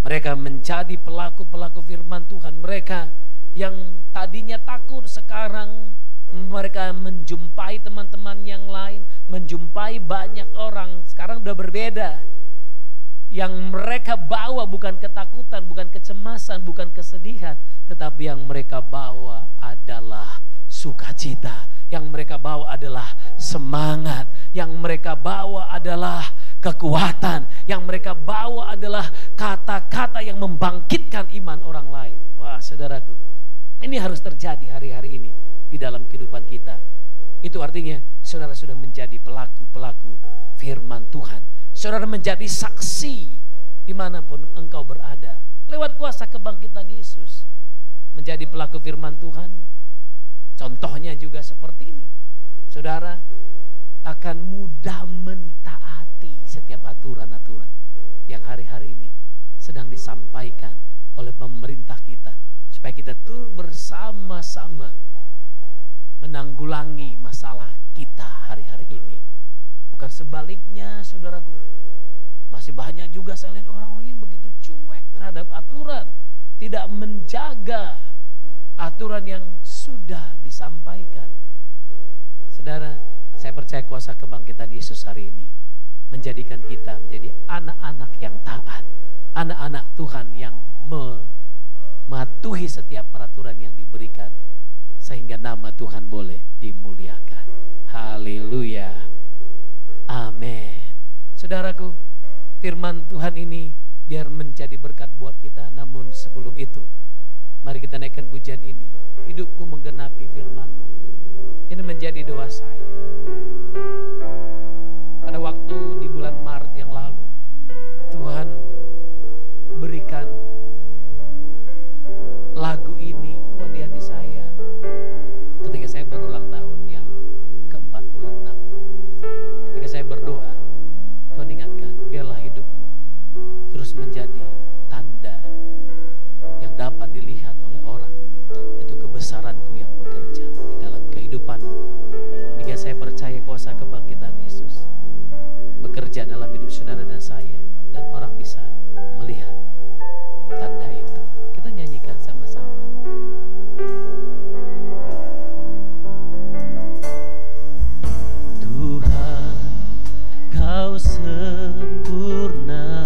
Mereka menjadi pelaku firman Tuhan. Mereka yang tadinya takut, sekarang mereka menjumpai teman-teman yang lain, menjumpai banyak orang. Sekarang udah berbeda. Yang mereka bawa bukan ketakutan, bukan kecemasan, bukan kesedihan, tetapi yang mereka bawa adalah sukacita. Yang mereka bawa adalah semangat. Yang mereka bawa adalah kekuatan. Yang mereka bawa adalah kata-kata yang membangkitkan iman orang lain. Wah, saudaraku, ini harus terjadi hari-hari ini di dalam kehidupan kita. Itu artinya saudara sudah menjadi pelaku firman Tuhan. Saudara menjadi saksi dimanapun engkau berada. Lewat kuasa kebangkitan Yesus, menjadi pelaku firman Tuhan. Contohnya juga seperti ini. Saudara akan mudah mentaati setiap aturan-aturan yang hari-hari ini sedang disampaikan oleh pemerintah kita, supaya kita turut bersama-sama menanggulangi masalah kita hari-hari ini. Bukan sebaliknya, saudaraku. Masih banyak juga saya lihat orang-orang yang begitu cuek terhadap aturan, tidak menjaga aturan yang sudah disampaikan. Saudara, saya percaya kuasa kebangkitan Yesus hari ini menjadikan kita menjadi anak-anak yang taat, anak-anak Tuhan yang mematuhi setiap peraturan yang diberikan, sehingga nama Tuhan boleh dimuliakan. Haleluya, amin. Saudaraku, firman Tuhan ini biar menjadi berkat buat kita. Namun sebelum itu, mari kita naikkan pujian ini. Hidupku menggenapi firman-Mu. Ini menjadi doa saya. Pada waktu di bulan Maret yang lalu, Tuhan berikan lagu ini kuat di hati saya ketika saya berulang tahun yang ke-46. Ketika saya berdoa, Tuhan ingatkan, biarlah hidupmu terus menjadi tanda yang dapat dilihat oleh orang. Itu kebesaranku yang bekerja di dalam kehidupanmu. Demikian saya percaya kuasa kebangkitan Yesus bekerja dalam hidup saudara dan saya, dan orang bisa melihat tanda itu. Kita nyanyikan sama-sama. Tuhan, Kau sempurna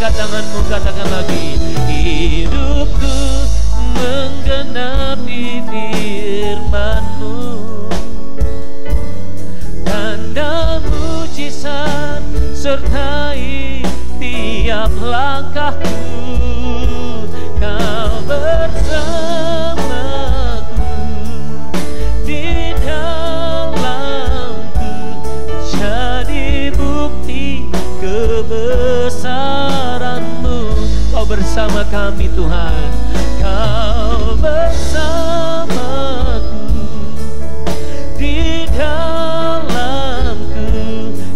angkat tanganmu, katakan lagi. Hidupku menggenapi firman-Mu, tanda mujizat sertai tiap langkahku. Kau bersamaku di dalamku, jadi bukti kebesaran-Mu. Kau bersama kami Tuhan, Kau bersamaku di dalamku,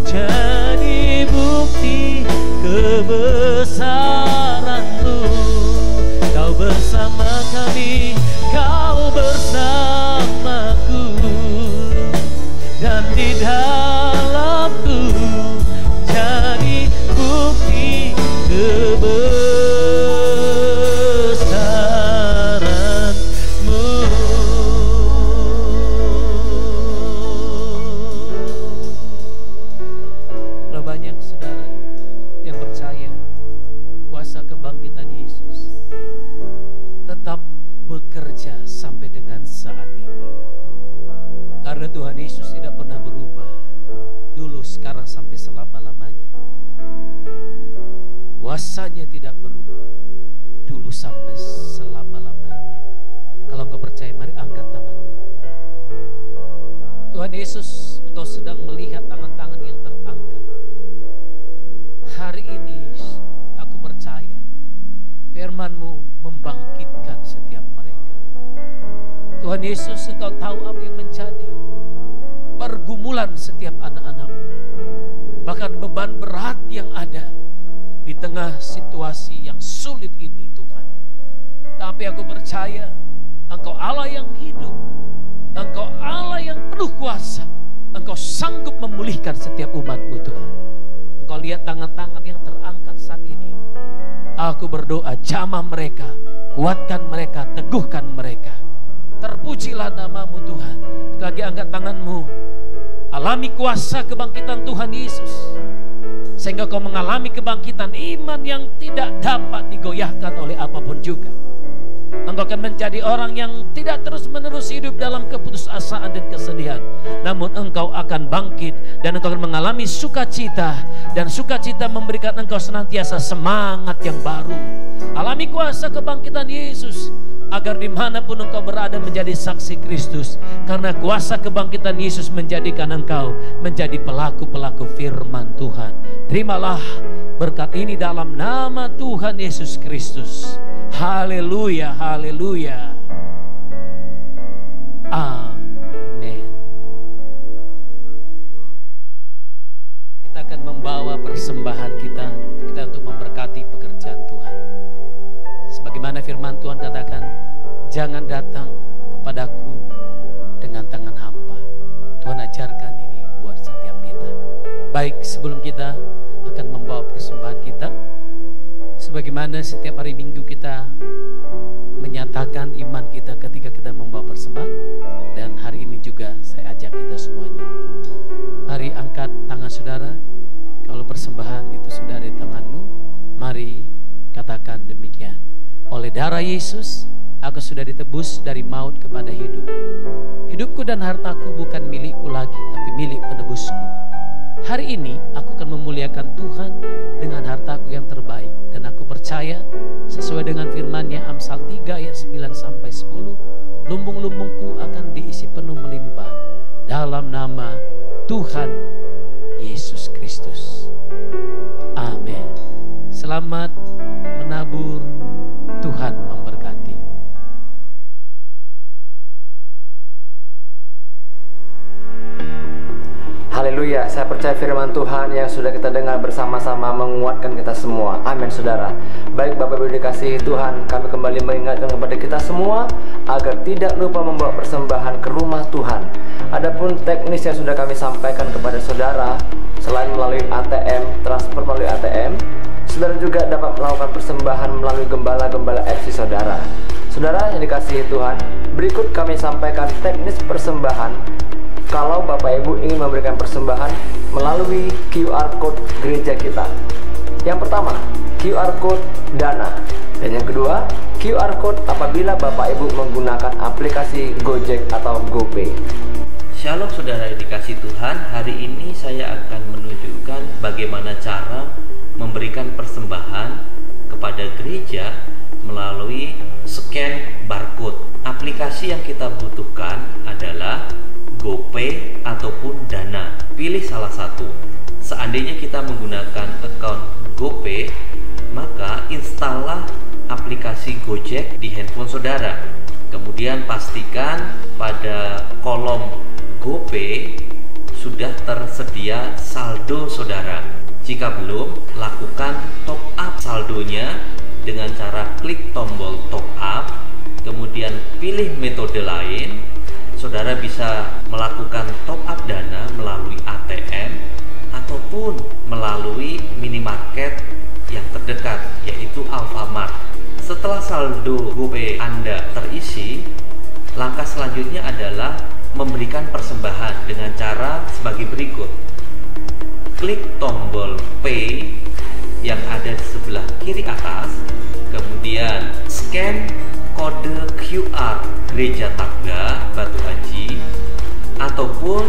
jadi bukti kebesaran-Mu. Kau bersama kami, Kau bersamaku, dan di dalamku jadi bukti kebesaran-Mu. Berapa banyak saudara yang percaya kuasa kebangkitan Yesus tetap bekerja sampai dengan saat ini, karena Tuhan Yesus tidak pernah berubah, dulu, sekarang, sampai selama-lamanya. Kuasanya tidak berubah, dulu sampai selama-lamanya. Kalau engkau percaya, mari angkat tanganmu. Tuhan Yesus, engkau sedang melihat tangan-tangan yang terangkat. Hari ini aku percaya firman-Mu membangkitkan setiap mereka. Tuhan Yesus, engkau tahu apa yang menjadi pergumulan setiap anak-anak-Mu, bahkan beban berat yang ada di tengah situasi yang sulit ini Tuhan. Tapi aku percaya Engkau Allah yang hidup, Engkau Allah yang penuh kuasa, Engkau sanggup memulihkan setiap umat-Mu Tuhan. Engkau lihat tangan-tangan yang terangkat saat ini. Aku berdoa, jamah mereka, kuatkan mereka, teguhkan mereka. Terpujilah nama-Mu Tuhan. Sekali lagi angkat tanganmu, alami kuasa kebangkitan Tuhan Yesus, sehingga kau mengalami kebangkitan iman yang tidak dapat digoyahkan oleh apapun juga. Engkau akan menjadi orang yang tidak terus-menerus hidup dalam keputusasaan dan kesedihan, namun engkau akan bangkit dan engkau akan mengalami sukacita, dan sukacita memberikan engkau senantiasa semangat yang baru. Alami kuasa kebangkitan Yesus, agar dimanapun engkau berada menjadi saksi Kristus, karena kuasa kebangkitan Yesus menjadikan engkau menjadi pelaku-pelaku firman Tuhan. Terimalah berkat ini dalam nama Tuhan Yesus Kristus. Haleluya, haleluya. Amin. Kita akan membawa persembahan kita untuk memberkati pekerjaan Tuhan. Sebagaimana firman Tuhan katakan, jangan datang kepadaku dengan tangan hampa. Tuhan ajarkan ini buat setiap kita. Baik, sebelum kita akan membawa persembahan kita, sebagaimana setiap hari Minggu kita menyatakan iman kita ketika kita membawa persembahan, dan hari ini juga saya ajak kita semuanya. Mari angkat tangan saudara. Kalau persembahan itu sudah di tanganmu, mari katakan demikian. Oleh darah Yesus, aku sudah ditebus dari maut kepada hidup. Hidupku dan hartaku bukan milikku lagi, tapi milik penebusku. Hari ini aku akan memuliakan Tuhan dengan hartaku yang terbaik, dan aku percaya sesuai dengan firman-Nya Amsal 3 ayat 9-10, lumbung-lumbungku akan diisi penuh melimpah dalam nama Tuhan Yesus Kristus. Amin. Selamat menabur. Tuhan memberkati. Haleluya, saya percaya firman Tuhan yang sudah kita dengar bersama-sama menguatkan kita semua. Amin saudara. Baik Bapak Ibu dikasihi Tuhan, kami kembali mengingatkan kepada kita semua agar tidak lupa membawa persembahan ke rumah Tuhan. Adapun teknis yang sudah kami sampaikan kepada saudara, selain melalui ATM, transfer melalui ATM, saudara juga dapat melakukan persembahan melalui gembala-gembala FC saudara. Saudara yang dikasihi Tuhan, berikut kami sampaikan teknis persembahan kalau Bapak Ibu ingin memberikan persembahan melalui QR Code gereja kita. Yang pertama, QR code Dana. Dan yang kedua, QR code apabila Bapak Ibu menggunakan aplikasi Gojek atau GoPay. Shalom saudara yang dikasih Tuhan, hari ini saya akan menunjukkan bagaimana cara memberikan persembahan kepada gereja melalui scan barcode. Aplikasi yang kita butuhkan adalah GoPay ataupun Dana. Pilih salah satu. Seandainya kita menggunakan account GoPay, maka installah aplikasi Gojek di handphone saudara. Kemudian pastikan pada kolom GoPay sudah tersedia saldo saudara. Jika belum, lakukan top up saldonya dengan cara klik tombol top up, kemudian pilih metode lain. Saudara bisa melakukan top up Dana melalui ATM ataupun melalui minimarket yang terdekat, yaitu Alfamart. Setelah saldo GoPay Anda terisi, langkah selanjutnya adalah memberikan persembahan dengan cara sebagai berikut. Klik tombol Pay yang ada di sebelah kiri atas, kemudian scan kode QR Gereja Tabga Batu Haji, ataupun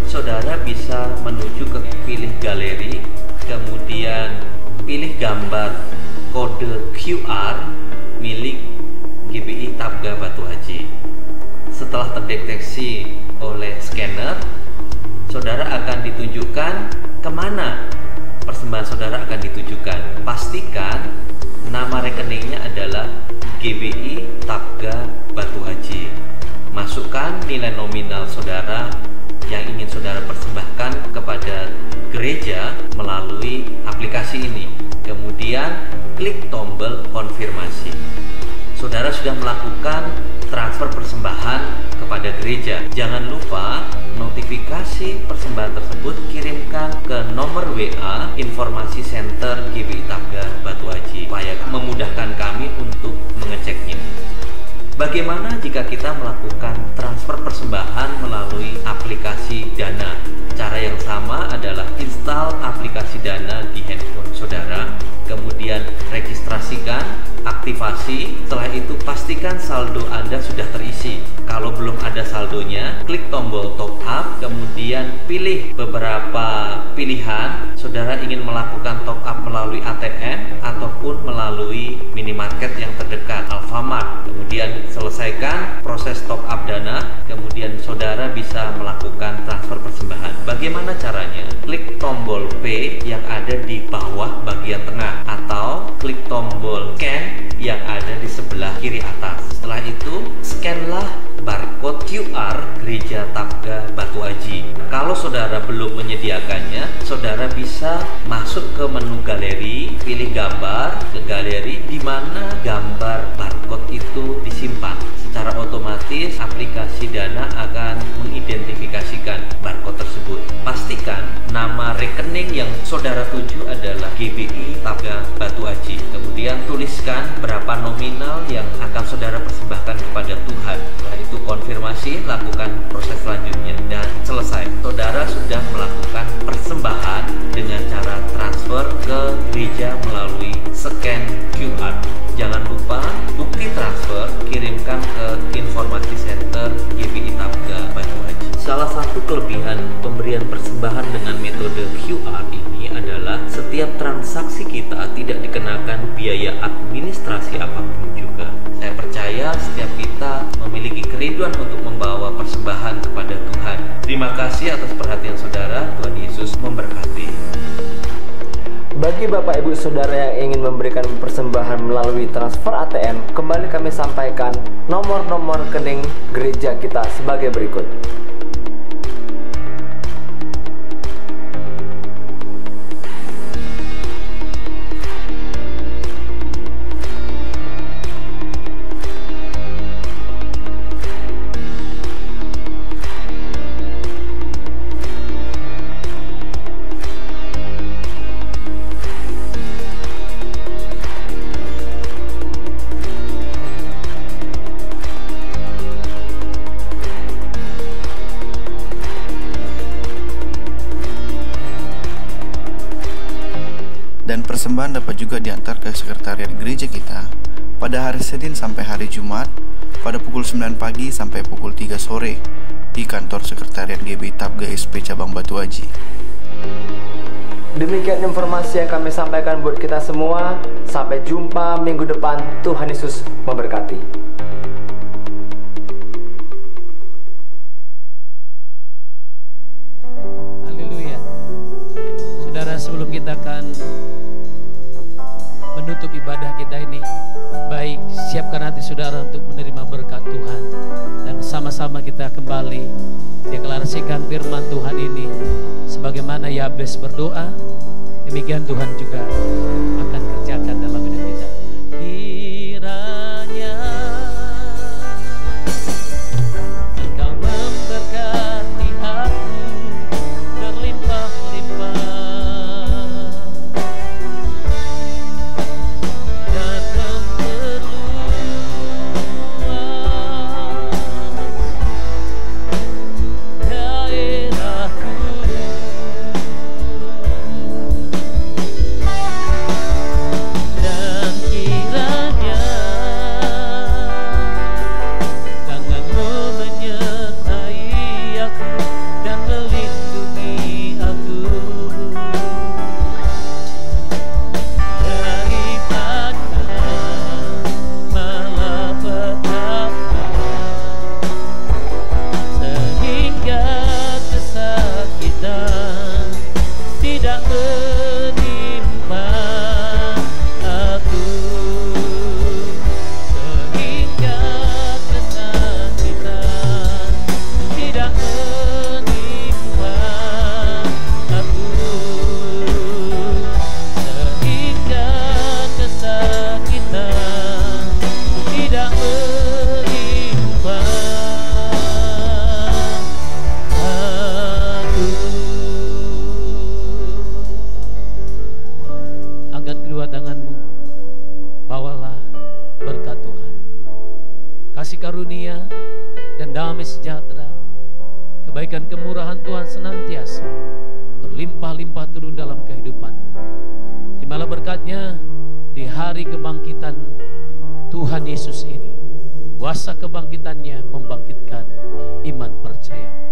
saudara bisa menuju ke pilih galeri, kemudian pilih gambar kode QR milik GBI Tabga Batu Haji. Setelah terdeteksi oleh scanner, saudara akan ditunjukkan kemana persembahan saudara akan ditujukan. Pastikan nama rekeningnya adalah GBI Tabga Batu Haji. Masukkan nilai nominal saudara yang ingin saudara persembahkan kepada gereja melalui aplikasi ini. Kemudian klik tombol konfirmasi. Saudara sudah melakukan transfer persembahan kepada gereja. Jangan lupa notifikasi persembahan tersebut kirimkan ke nomor WA informasi center GBI Tabga Batu Haji supaya memudahkan kami untuk mengeceknya. Bagaimana jika kita melakukan transfer persembahan melalui aplikasi Dana? Cara yang sama adalah install aplikasi Dana di handphone saudara, kemudian registrasikan, aktivasi. Setelah itu pastikan saldo Anda sudah terisi. Kalau belum ada saldonya, klik tombol top up, kemudian pilih beberapa pilihan. Saudara ingin melakukan top up melalui ATM ataupun melalui minimarket yang terdekat, Alfamart. Kemudian selesaikan proses top up Dana, kemudian saudara bisa melakukan transfer persembahan. Bagaimana caranya? Klik tombol Pay yang ada di bawah bagian tengah, atau klik tombol Scan yang ada di sebelah kiri atas. Setelah itu, scanlah barcode QR Gereja Tabga Batu Haji. Kalau saudara belum menyediakannya, saudara bisa masuk ke menu galeri, pilih gambar ke galeri di mana gambar barcode itu disimpan. Secara otomatis aplikasi Dana akan mengidentifikasikan barcode tersebut. Pastikan nama rekening yang saudara tuju adalah GBI Tabga Batu Haji. Kemudian tuliskan berapa nominal yang akan saudara persembahkan kepada Tuhan. Setelah itu konfirmasi, lakukan proses selanjutnya, dan selesai. Saudara sudah melakukan persembahan dengan cara transfer ke gereja melalui scan QR. Jangan lupa bukti transfer kirimkan ke informasi center GBI Tabga Batu Haji. Salah satu kelebihan pemberian persembahan dengan metode QR ini adalah setiap transaksi kita tidak dikenakan biaya administrasi apapun juga. Saya percaya setiap kita memiliki kerinduan untuk membawa persembahan kepada Tuhan. Terima kasih atas perhatian saudara. Tuhan Yesus memberkati. Bagi Bapak Ibu Saudara yang ingin memberikan persembahan melalui transfer ATM, kembali kami sampaikan nomor-nomor rekening gereja kita sebagai berikut. Persembahan dapat juga diantar ke sekretariat gereja kita pada hari Senin sampai hari Jumat pada pukul 9 pagi sampai pukul 3 sore di kantor sekretariat GB Tabga SP Cabang Batu Aji. Demikian informasi yang kami sampaikan buat kita semua. Sampai jumpa minggu depan. Tuhan Yesus memberkati. Haleluya. Saudara, sebelum kita akan menutup ibadah kita ini, baik siapkan hati saudara untuk menerima berkat Tuhan, dan sama-sama kita kembali deklarasikan firman Tuhan ini. Sebagaimana Yabes berdoa, demikian Tuhan juga akan kerjakan dalam hidup kita. Kiranya Engkau memberkati aku berlimpah-limpah dan memperluas daerahku, dan kiranya tanganmu menyertai aku dan melindungi aku daripada malapetaka, sehingga kesakitan tidak menimpa aku, sehingga kesakitan tidak menimpa aku, sehingga kesakitan tidak menimpa aku. Angkat kedua tanganmu, bawalah berkat Tuhan, kasih karunia dan damai sejahtera, kebaikan kemurahan Tuhan senantiasa berlimpah-limpah turun dalam kehidupanmu. Terimalah berkatnya di hari kebangkitan Tuhan Yesus ini. Kuasa kebangkitannya membangkitkan iman percayamu.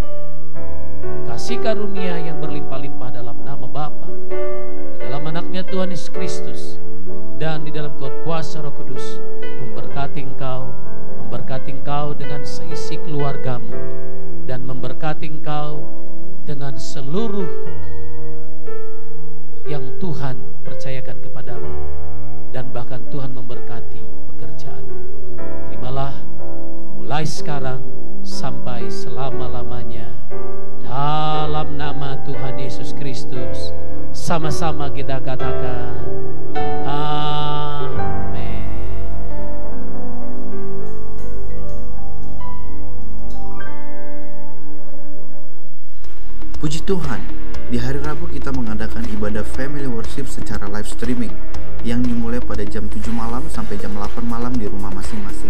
Kasih karunia yang berlimpah-limpah dalam nama Bapa, di dalam anaknya Tuhan Yesus Kristus, dan di dalam kuasa Roh Kudus memberkati engkau dengan seisi keluargamu, dan memberkati engkau dengan seluruh yang Tuhan percayakan kepadamu, dan bahkan Tuhan memberkati pekerjaanmu. Terimalah mulai sekarang sampai selama-lamanya dalam nama Tuhan Yesus Kristus. Sama-sama kita katakan amin. Puji Tuhan, di hari Rabu kita mengadakan ibadah family worship secara live streaming yang dimulai pada jam 7 malam sampai jam 8 malam di rumah masing-masing.